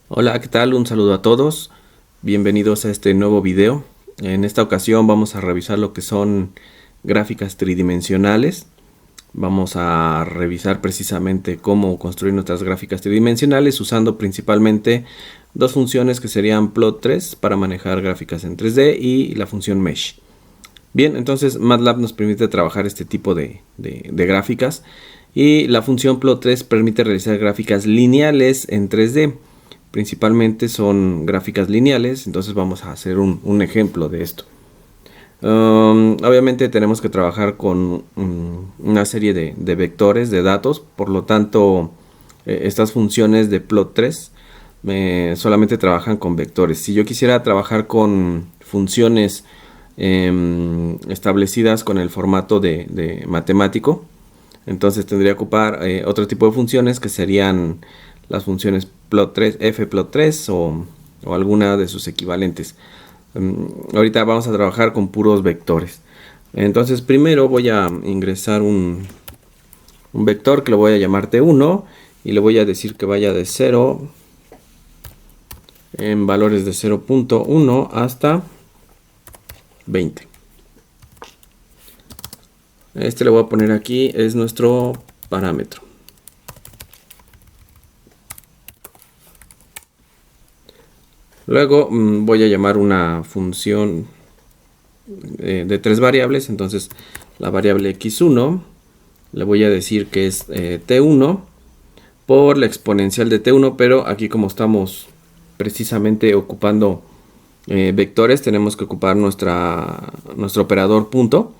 Hola, ¿qué tal? Un saludo a todos. Bienvenidos a este nuevo video. En esta ocasión vamos a revisar lo que son gráficas tridimensionales. Vamos a revisar precisamente cómo construir nuestras gráficas tridimensionales usando principalmente dos funciones que serían Plot3 para manejar gráficas en 3D y la función Mesh. Bien, entonces MATLAB nos permite trabajar este tipo de gráficas y la función Plot3 permite realizar gráficas lineales en 3D. Principalmente son gráficas lineales, entonces vamos a hacer un ejemplo de esto. Obviamente tenemos que trabajar con una serie de vectores de datos, por lo tanto estas funciones de Plot3 solamente trabajan con vectores. Si yo quisiera trabajar con funciones establecidas con el formato de matemático, entonces tendría que ocupar otro tipo de funciones que serían las funciones plot3, fplot3 o alguna de sus equivalentes. Ahorita vamos a trabajar con puros vectores. Entonces primero voy a ingresar un vector que lo voy a llamar t1 y le voy a decir que vaya de 0 en valores de 0.1 hasta 20. Este le voy a poner aquí, es nuestro parámetro. Luego voy a llamar una función de tres variables. Entonces la variable x1 le voy a decir que es t1 por la exponencial de t1, pero aquí como estamos precisamente ocupando vectores, tenemos que ocupar nuestro operador punto.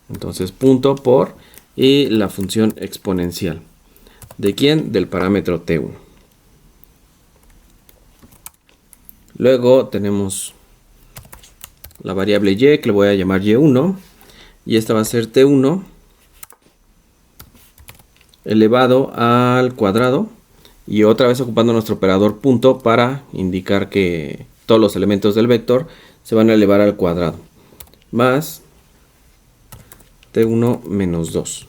Entonces punto por y la función exponencial. ¿De quién? Del parámetro t1. Luego tenemos la variable y que le voy a llamar y1 y esta va a ser t1 elevado al cuadrado y otra vez ocupando nuestro operador punto para indicar que todos los elementos del vector se van a elevar al cuadrado más t1 menos 2.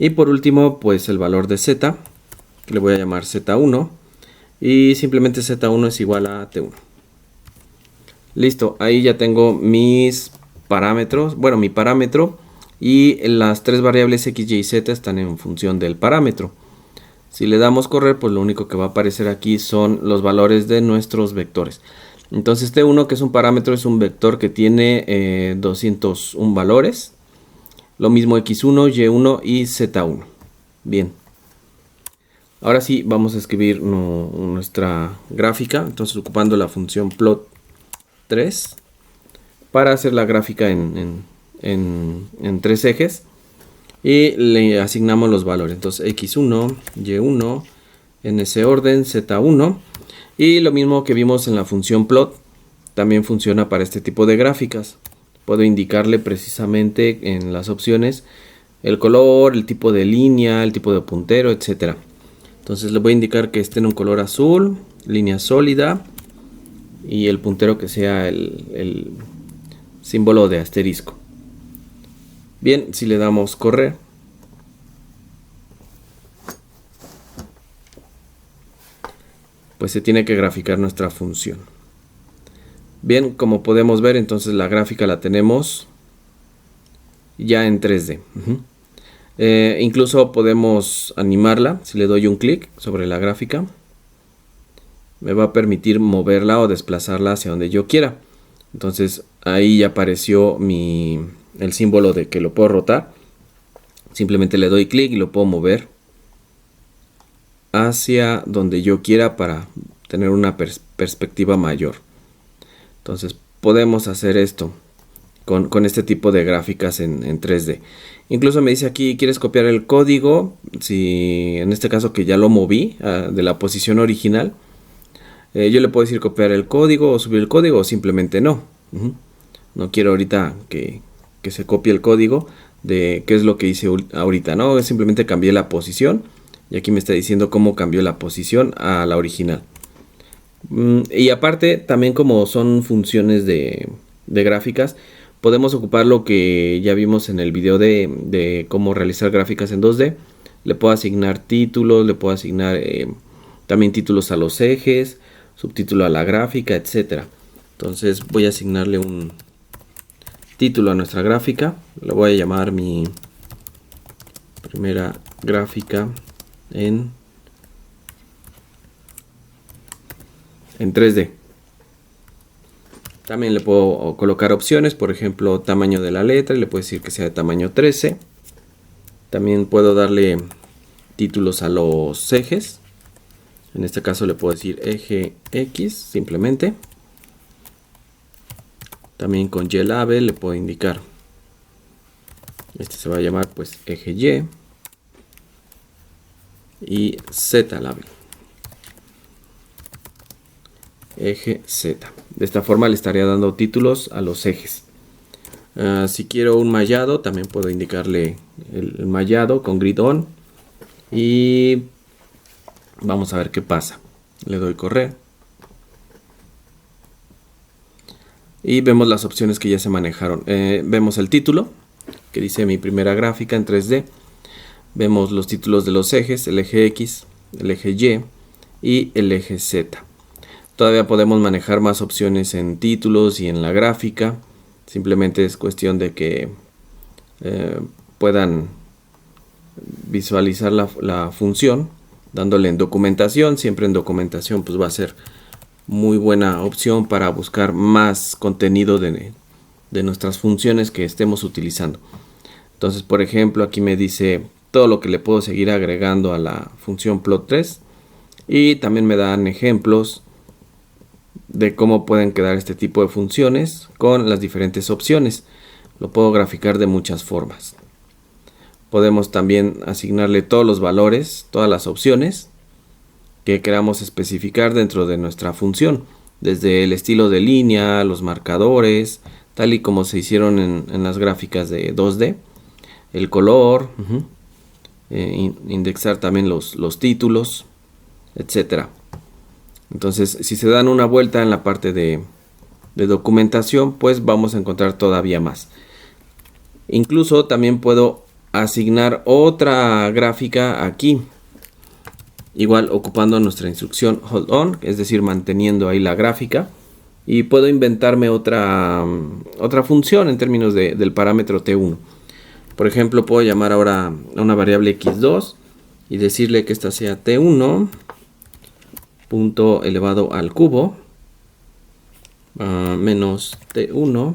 Y por último pues el valor de z que le voy a llamar z1 y simplemente z1 es igual a t1. Listo, ahí ya tengo mis parámetros, bueno, mi parámetro y las tres variables x, y, z están en función del parámetro. Si le damos correr, pues lo único que va a aparecer aquí son los valores de nuestros vectores. Entonces t1, que es un parámetro, es un vector que tiene 201 valores. Lo mismo x1, y1 y z1. Bien. Ahora sí, vamos a escribir nuestra gráfica. Entonces ocupando la función plot3 para hacer la gráfica en tres ejes. Y le asignamos los valores. Entonces x1, y1, en ese orden, z1. Y lo mismo que vimos en la función plot, también funciona para este tipo de gráficas. Puedo indicarle precisamente en las opciones el color, el tipo de línea, el tipo de puntero, etcétera. Entonces le voy a indicar que esté en un color azul, línea sólida y el puntero que sea el símbolo de asterisco. Bien, si le damos correr, pues se tiene que graficar nuestra función. Bien, como podemos ver, entonces la gráfica la tenemos ya en 3D. Incluso podemos animarla. Si le doy un clic sobre la gráfica, me va a permitir moverla o desplazarla hacia donde yo quiera. Entonces ahí ya apareció el símbolo de que lo puedo rotar. Simplemente le doy clic y lo puedo mover hacia donde yo quiera para tener una perspectiva mayor. Entonces podemos hacer esto con este tipo de gráficas en 3D. Incluso me dice aquí, ¿quieres copiar el código? Si en este caso que ya lo moví de la posición original, yo le puedo decir copiar el código o subir el código o simplemente no. No quiero ahorita que se copie el código de qué es lo que hice ahorita, ¿no? Simplemente cambié la posición y aquí me está diciendo cómo cambió la posición a la original. Y aparte, también como son funciones de gráficas, podemos ocupar lo que ya vimos en el video de cómo realizar gráficas en 2D. Le puedo asignar títulos, le puedo asignar También títulos a los ejes, subtítulo a la gráfica, etcétera. Entonces voy a asignarle un título a nuestra gráfica. Lo voy a llamar mi primera gráfica en 3D. También le puedo colocar opciones, por ejemplo, tamaño de la letra, le puedo decir que sea de tamaño 13. También puedo darle títulos a los ejes. En este caso le puedo decir eje X simplemente. También con Y-label le puedo indicar. Este se va a llamar pues eje Y. Y Z-label. Eje Z. De esta forma le estaría dando títulos a los ejes. Si quiero un mallado, también puedo indicarle el mallado con grid on. Y vamos a ver qué pasa. Le doy correr. Y vemos las opciones que ya se manejaron. Vemos el título, que dice mi primera gráfica en 3D. Vemos los títulos de los ejes, el eje X, el eje Y y el eje Z. Todavía podemos manejar más opciones en títulos y en la gráfica. Simplemente es cuestión de que puedan visualizar la función dándole en documentación. Siempre en documentación pues va a ser muy buena opción para buscar más contenido de nuestras funciones que estemos utilizando. Entonces, por ejemplo, aquí me dice todo lo que le puedo seguir agregando a la función plot3 y también me dan ejemplos de cómo pueden quedar este tipo de funciones con las diferentes opciones. Lo puedo graficar de muchas formas. Podemos también asignarle todos los valores, todas las opciones que queramos especificar dentro de nuestra función, desde el estilo de línea, los marcadores, tal y como se hicieron en las gráficas de 2D, el color, indexar también los títulos, etcétera. Entonces, si se dan una vuelta en la parte de documentación, pues vamos a encontrar todavía más. Incluso también puedo asignar otra gráfica aquí. Igual ocupando nuestra instrucción hold on, es decir, manteniendo ahí la gráfica. Y puedo inventarme otra función en términos del parámetro T1. Por ejemplo, puedo llamar ahora a una variable x2 y decirle que esta sea T1 punto elevado al cubo menos T1,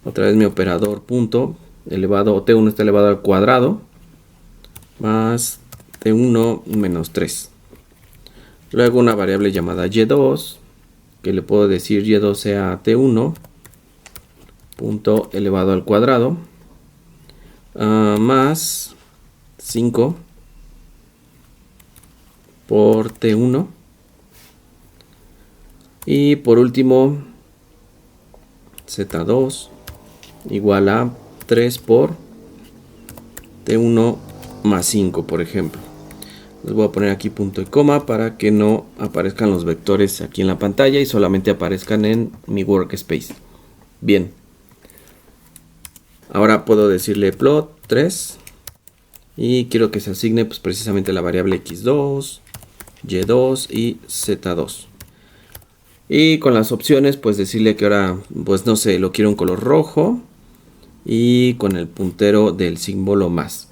otra vez mi operador punto elevado, o T1 está elevado al cuadrado, más T1 menos 3. Luego una variable llamada y2, que le puedo decir y2 sea T1 punto elevado al cuadrado, más 5 por T1. Y por último, Z2 igual a 3 por T1 más 5, por ejemplo. Les voy a poner aquí punto y coma para que no aparezcan los vectores aquí en la pantalla y solamente aparezcan en mi workspace. Bien. Ahora puedo decirle plot 3 y quiero que se asigne pues precisamente la variable x2, y2 y z2. Y con las opciones pues decirle que ahora pues no sé, lo quiero en color rojo y con el puntero del símbolo más.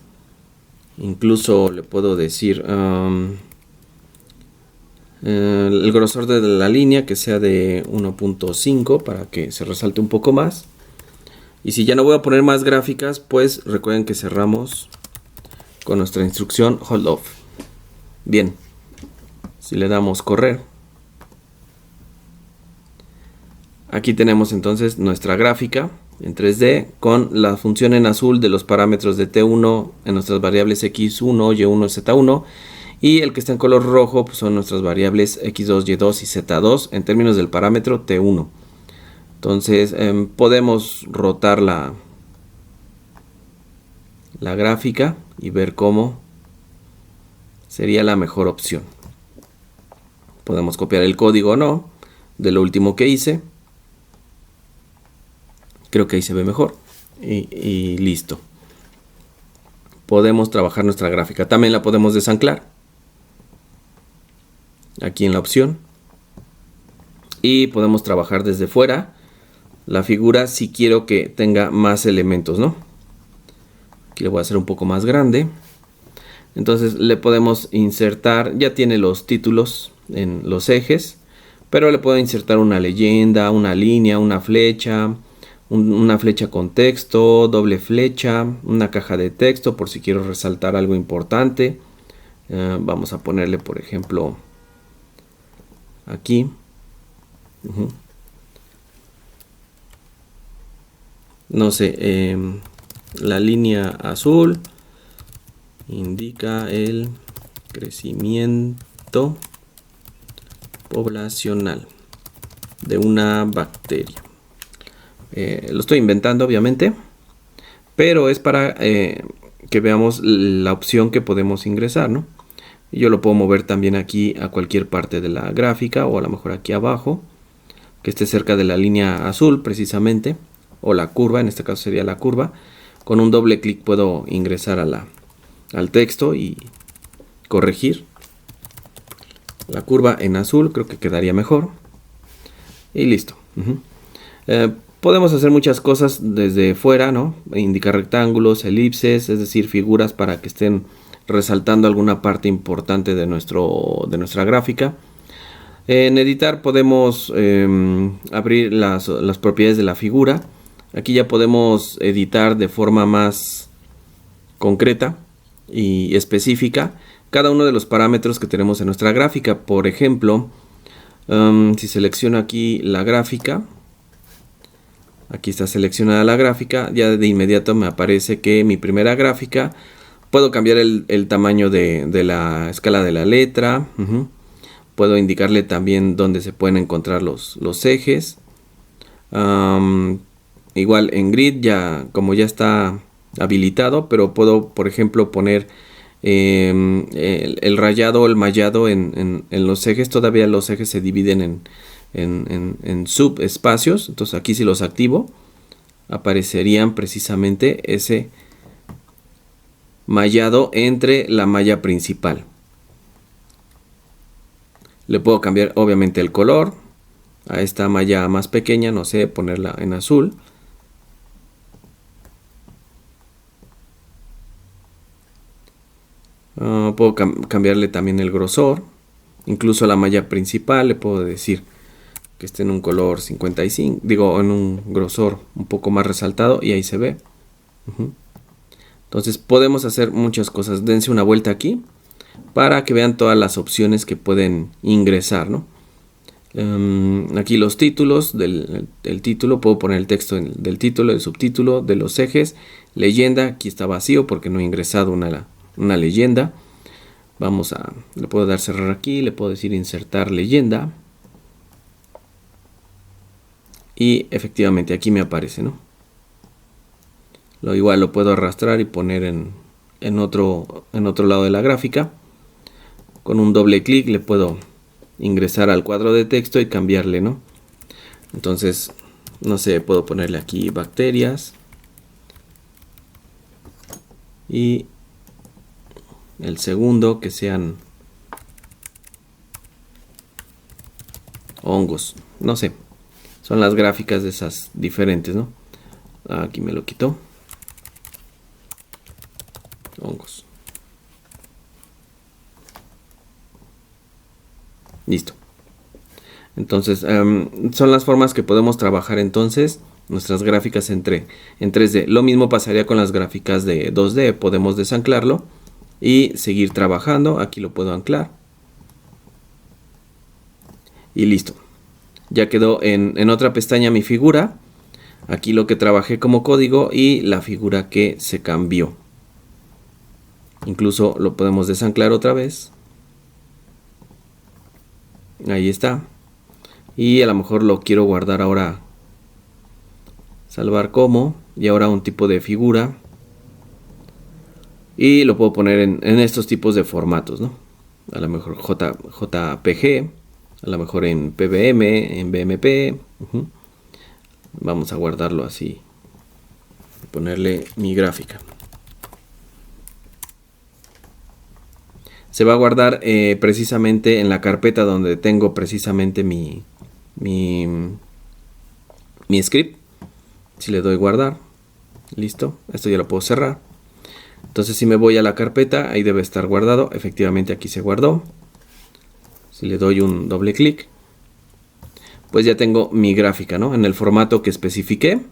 Incluso le puedo decir el grosor de la línea que sea de 1.5 para que se resalte un poco más. Y si ya no voy a poner más gráficas, pues recuerden que cerramos con nuestra instrucción hold off. Bien, si le damos correr, aquí tenemos entonces nuestra gráfica en 3D con la función en azul de los parámetros de T1 en nuestras variables x1, y1, z1, y el que está en color rojo pues son nuestras variables x2, y2 y z2 en términos del parámetro T1. Entonces podemos rotar la gráfica y ver cómo sería la mejor opción. Podemos copiar el código o no de lo último que hice. Creo que ahí se ve mejor. Y listo. Podemos trabajar nuestra gráfica. También la podemos desanclar. aquí en la opción. Y podemos trabajar desde fuera la figura si quiero que tenga más elementos, ¿no? Aquí le voy a hacer un poco más grande. Entonces le podemos insertar, ya tiene los títulos en los ejes, pero le puedo insertar una leyenda, una línea, una flecha con texto, doble flecha, una caja de texto por si quiero resaltar algo importante. Vamos a ponerle, por ejemplo, aquí. No sé, la línea azul indica el crecimiento poblacional de una bacteria. Lo estoy inventando, obviamente, pero es para que veamos la opción que podemos ingresar, ¿no? Yo lo puedo mover también aquí a cualquier parte de la gráfica, o a lo mejor aquí abajo, que esté cerca de la línea azul precisamente, o la curva, en este caso sería la curva. Con un doble clic puedo ingresar al texto y corregir la curva en azul, creo que quedaría mejor. Y listo. Podemos hacer muchas cosas desde fuera, ¿no? Indicar rectángulos, elipses, es decir, figuras para que estén resaltando alguna parte importante de nuestra gráfica. En editar podemos abrir las propiedades de la figura. Aquí ya podemos editar de forma más concreta y específica cada uno de los parámetros que tenemos en nuestra gráfica. Por ejemplo, si selecciono aquí la gráfica, aquí está seleccionada la gráfica, ya de inmediato me aparece que mi primera gráfica, puedo cambiar el tamaño de la escala de la letra. Puedo indicarle también dónde se pueden encontrar los ejes. Igual en grid, como ya está habilitado, pero puedo, por ejemplo, poner el rayado o el mallado en los ejes. Todavía los ejes se dividen en subespacios. Entonces aquí, si los activo, aparecerían precisamente ese mallado entre la malla principal. Le puedo cambiar obviamente el color a esta malla más pequeña, no sé, ponerla en azul. Puedo cambiarle también el grosor. Incluso la malla principal le puedo decir que esté en un color 55, digo, en un grosor un poco más resaltado, y ahí se ve. Entonces podemos hacer muchas cosas. Dense una vuelta aquí para que vean todas las opciones que pueden ingresar, ¿no? Aquí los títulos del título, puedo poner el texto del título, el subtítulo, de los ejes, leyenda. Aquí está vacío porque no he ingresado una leyenda. Le puedo dar cerrar aquí, le puedo decir insertar leyenda, y efectivamente aquí me aparece, ¿no? Igual lo puedo arrastrar y poner en otro lado de la gráfica. Con un doble clic le puedo ingresar al cuadro de texto y cambiarle, ¿no? Entonces, no sé, puedo ponerle aquí bacterias y el segundo que sean hongos, no sé, son las gráficas de esas diferentes, ¿no? Aquí me lo quitó. Hongos. Listo. Entonces, son las formas que podemos trabajar entonces nuestras gráficas en 3D. Lo mismo pasaría con las gráficas de 2D. Podemos desanclarlo y seguir trabajando. Aquí lo puedo anclar. Y listo. Ya quedó en otra pestaña mi figura. Aquí lo que trabajé como código y la figura que se cambió. Incluso lo podemos desanclar otra vez. Ahí está. Y a lo mejor lo quiero guardar ahora. Salvar como. Y ahora un tipo de figura. Y lo puedo poner en estos tipos de formatos, ¿no? A lo mejor JPG. A lo mejor en PBM, en BMP. Vamos a guardarlo así. Ponerle mi gráfica. se va a guardar precisamente en la carpeta donde tengo precisamente mi script. Si le doy guardar, listo, esto ya lo puedo cerrar. Entonces si me voy a la carpeta, ahí debe estar guardado. Efectivamente aquí se guardó. Si le doy un doble clic, pues ya tengo mi gráfica, ¿no? En el formato que especifiqué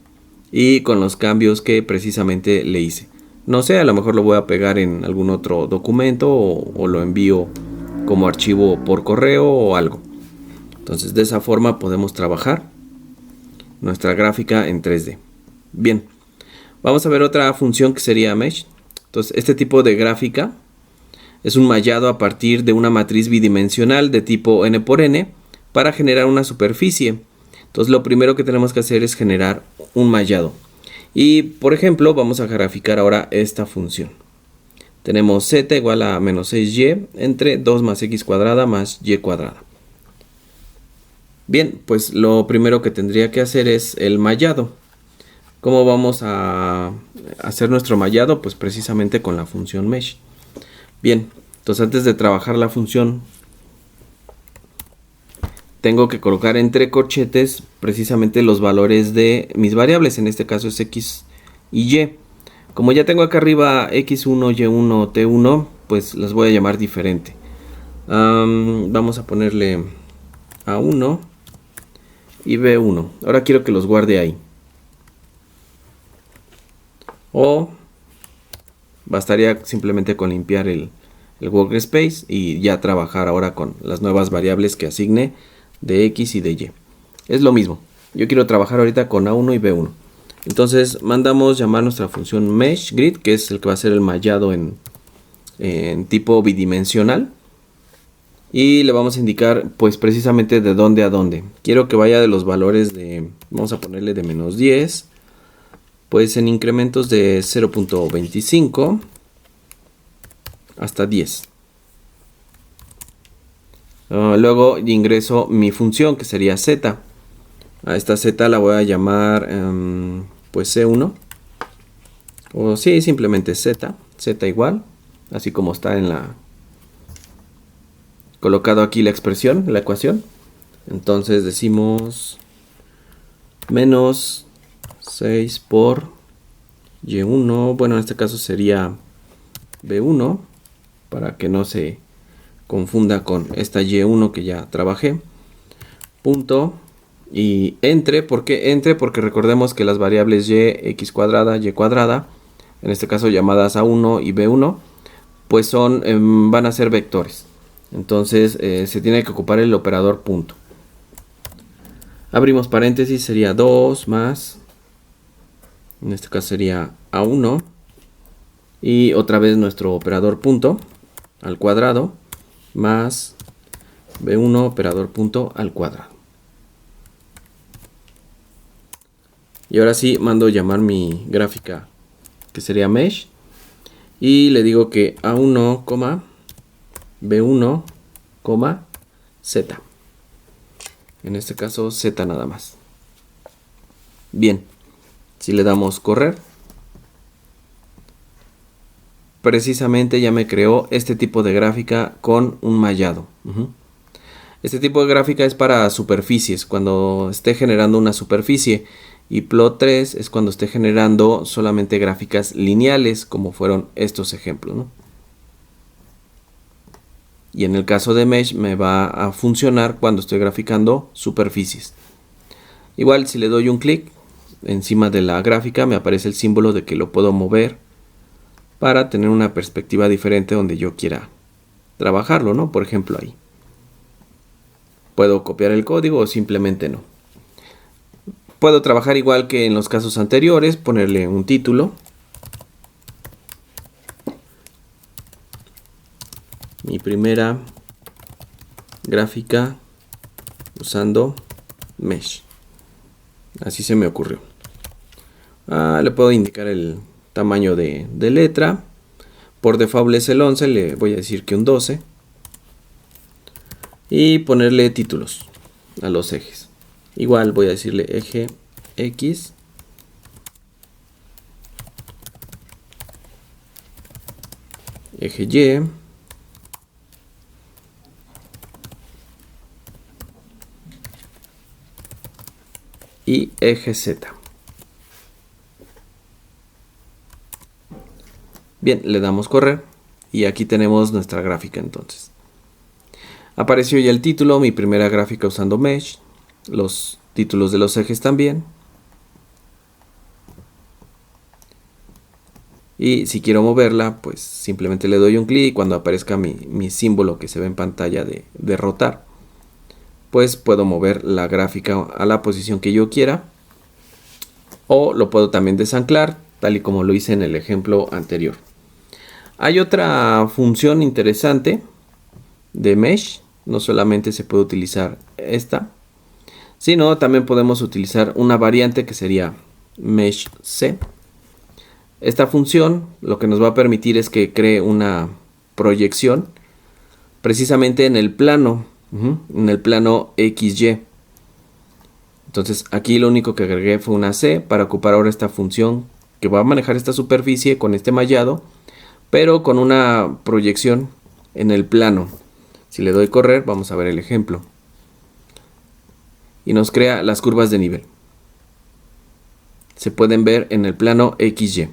y con los cambios que precisamente le hice. No sé, a lo mejor lo voy a pegar en algún otro documento o lo envío como archivo por correo o algo. Entonces de esa forma podemos trabajar nuestra gráfica en 3D. Bien, vamos a ver otra función que sería Mesh. Entonces este tipo de gráfica es un mallado a partir de una matriz bidimensional de tipo n por n para generar una superficie. Entonces lo primero que tenemos que hacer es generar un mallado. Y por ejemplo vamos a graficar ahora esta función. Tenemos z igual a menos 6y entre 2 más x cuadrada más y cuadrada. Bien, pues lo primero que tendría que hacer es el mallado. ¿Cómo vamos a hacer nuestro mallado? Pues precisamente con la función mesh. Bien, entonces antes de trabajar la función, tengo que colocar entre corchetes precisamente los valores de mis variables. En este caso es x y y. Como ya tengo acá arriba x1, y1, t1, pues las voy a llamar diferente. Vamos a ponerle a1 y b1. Ahora quiero que los guarde ahí. O bastaría simplemente con limpiar el workspace y ya trabajar ahora con las nuevas variables que asigne de x y de y. Es lo mismo. Yo quiero trabajar ahorita con a1 y b1. Entonces mandamos llamar nuestra función meshGrid, que es el que va a ser el mallado en tipo bidimensional. Y le vamos a indicar pues precisamente de dónde a dónde. Quiero que vaya de los valores de, vamos a ponerle de menos 10, pues en incrementos de 0.25 hasta 10. Luego ingreso mi función que sería z. A esta z la voy a llamar pues c1. O sí, simplemente z igual, así como está en la colocado aquí la expresión, la ecuación. Entonces decimos menos 6 por y1, bueno en este caso sería b1, para que no se confunda con esta y1 que ya trabajé, punto, y entre. ¿Por qué entre? Porque recordemos que las variables y, x cuadrada, y cuadrada, en este caso llamadas a1 y b1, pues son, van a ser vectores. Entonces se tiene que ocupar el operador punto. Abrimos paréntesis, sería 2 más, en este caso sería a1, y otra vez nuestro operador punto al cuadrado, más b1 operador punto al cuadrado. Y ahora sí mando llamar mi gráfica, que sería mesh, y le digo que a1, b1, z. En este caso z nada más. Bien, si le damos correr, precisamente ya me creó este tipo de gráfica con un mallado. Este tipo de gráfica es para superficies, cuando esté generando una superficie, y plot 3 es cuando esté generando solamente gráficas lineales, como fueron estos ejemplos, ¿no? Y en el caso de mesh me va a funcionar cuando estoy graficando superficies. Igual si le doy un clic encima de la gráfica me aparece el símbolo de que lo puedo mover para tener una perspectiva diferente donde yo quiera trabajarlo, ¿no? Por ejemplo ahí. Puedo copiar el código o simplemente no. Puedo trabajar igual que en los casos anteriores, ponerle un título. Mi primera gráfica usando mesh. Así se me ocurrió. Le puedo indicar el tamaño de letra. Por default es el 11, le voy a decir que un 12. Y ponerle títulos a los ejes. Igual voy a decirle eje X. Eje Y. y eje Z. Bien, le damos correr y aquí tenemos nuestra gráfica entonces. Apareció ya el título, mi primera gráfica usando Mesh, los títulos de los ejes también. Y si quiero moverla, pues simplemente le doy un clic y cuando aparezca mi símbolo que se ve en pantalla de rotar, pues puedo mover la gráfica a la posición que yo quiera. O lo puedo también desanclar, tal y como lo hice en el ejemplo anterior. Hay otra función interesante de Mesh. No solamente se puede utilizar esta, sino también podemos utilizar una variante que sería Mesh C. Esta función lo que nos va a permitir es que cree una proyección precisamente en el plano XY. Entonces aquí lo único que agregué fue una C para ocupar ahora esta función que va a manejar esta superficie con este mallado, pero con una proyección en el plano. Si le doy correr, vamos a ver el ejemplo. Y nos crea las curvas de nivel. Se pueden ver en el plano XY.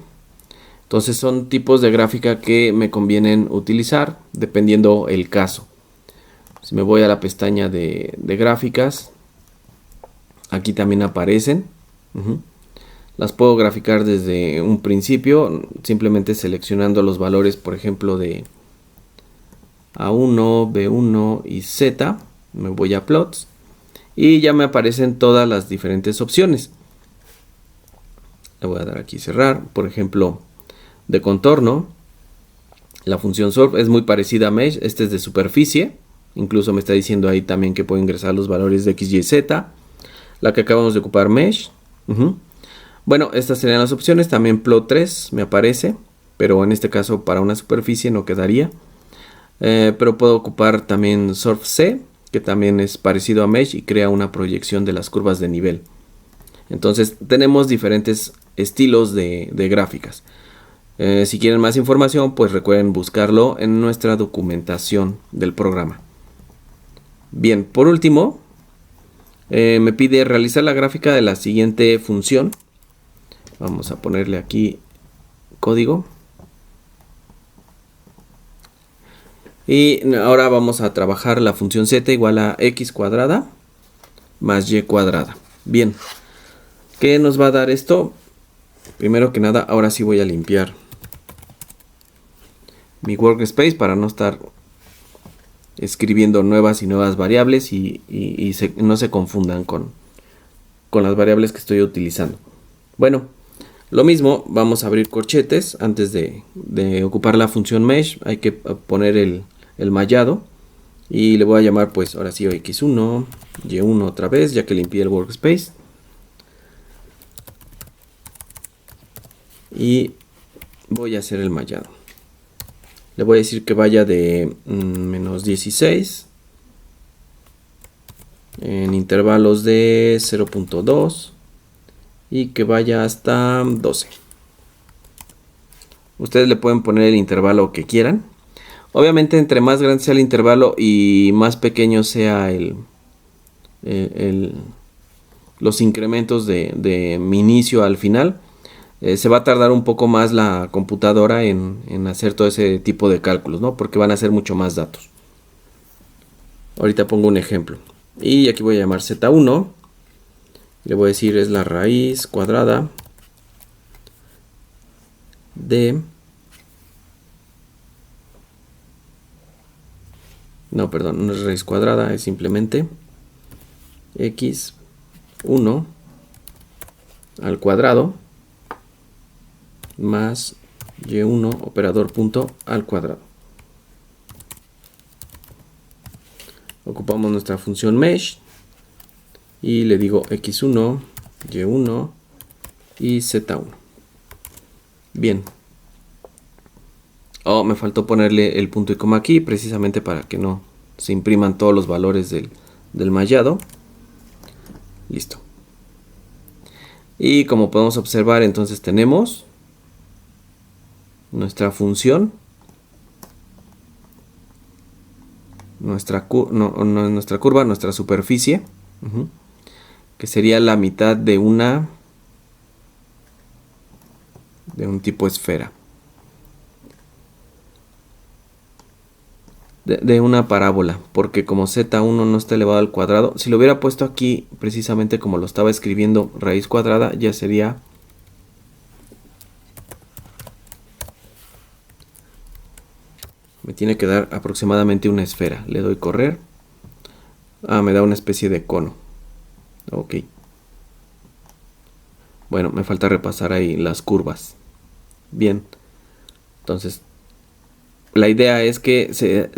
Entonces son tipos de gráfica que me convienen utilizar dependiendo el caso. Si me voy a la pestaña de gráficas, aquí también aparecen. Las puedo graficar desde un principio, simplemente seleccionando los valores, por ejemplo, de A1, B1 y Z. Me voy a plots y ya me aparecen todas las diferentes opciones. Le voy a dar aquí cerrar. Por ejemplo, de contorno, la función surf es muy parecida a Mesh. Este es de superficie. Incluso me está diciendo ahí también que puedo ingresar los valores de X, Y, Z. La que acabamos de ocupar, Mesh. Bueno, estas serían las opciones. También plot 3 me aparece, pero en este caso para una superficie no quedaría. Pero puedo ocupar también Surf C, que también es parecido a Mesh y crea una proyección de las curvas de nivel. Entonces tenemos diferentes estilos de gráficas. Si quieren más información, pues recuerden buscarlo en nuestra documentación del programa. Bien, por último, me pide realizar la gráfica de la siguiente función. Vamos a ponerle aquí código. Y ahora vamos a trabajar la función z igual a x cuadrada más y cuadrada. Bien, ¿qué nos va a dar esto? Primero que nada, ahora sí voy a limpiar mi workspace para no estar escribiendo nuevas y nuevas variables y no se confundan con las variables que estoy utilizando. Bueno, lo mismo, vamos a abrir corchetes antes de ocupar la función mesh. Hay que poner el mallado y le voy a llamar, pues ahora sí, x1, y1 otra vez, ya que limpié el workspace. Y voy a hacer el mallado. Le voy a decir que vaya de menos 16 en intervalos de 0.2 y que vaya hasta 12. Ustedes le pueden poner el intervalo que quieran. Obviamente, entre más grande sea el intervalo y más pequeño sea los incrementos de mi inicio al final, se va a tardar un poco más la computadora en hacer todo ese tipo de cálculos, ¿no? Porque van a ser mucho más datos. Ahorita pongo un ejemplo. Y aquí voy a llamar Z1. Le voy a decir es la raíz cuadrada de... No, perdón, no es raíz cuadrada, es simplemente x1 al cuadrado más y1 operador punto al cuadrado. Ocupamos nuestra función mesh y le digo x1, y1 y z1. Bien. Oh, me faltó ponerle el punto y coma aquí, precisamente para que no se impriman todos los valores del mallado. Listo. Y como podemos observar, entonces tenemos nuestra función, nuestra curva, nuestra superficie, que sería la mitad de un tipo esfera. De una parábola, porque como z1 no está elevado al cuadrado, si lo hubiera puesto aquí precisamente como lo estaba escribiendo, raíz cuadrada, ya sería me tiene que dar aproximadamente una esfera. Le doy correr. Me da una especie de cono. Ok. Bueno, me falta repasar ahí las curvas. Bien. Entonces, la idea es que se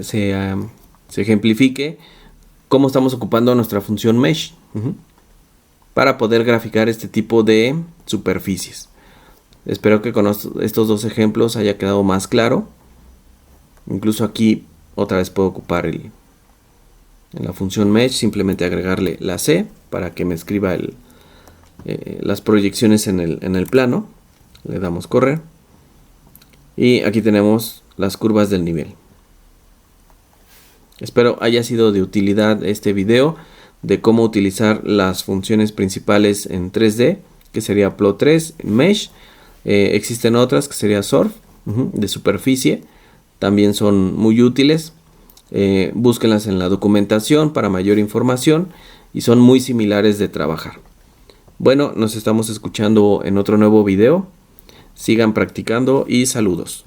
ejemplifique cómo estamos ocupando nuestra función mesh para poder graficar este tipo de superficies. Espero que con estos dos ejemplos haya quedado más claro. Incluso aquí otra vez puedo ocupar en la función mesh, simplemente agregarle la C para que me escriba las proyecciones en el plano. Le damos correr. Y aquí tenemos las curvas del nivel. Espero haya sido de utilidad este video de cómo utilizar las funciones principales en 3D, que sería Plot3, Mesh. Existen otras que sería Surf, de superficie. También son muy útiles. Búsquenlas en la documentación para mayor información y son muy similares de trabajar. Bueno, nos estamos escuchando en otro nuevo video. Sigan practicando y saludos.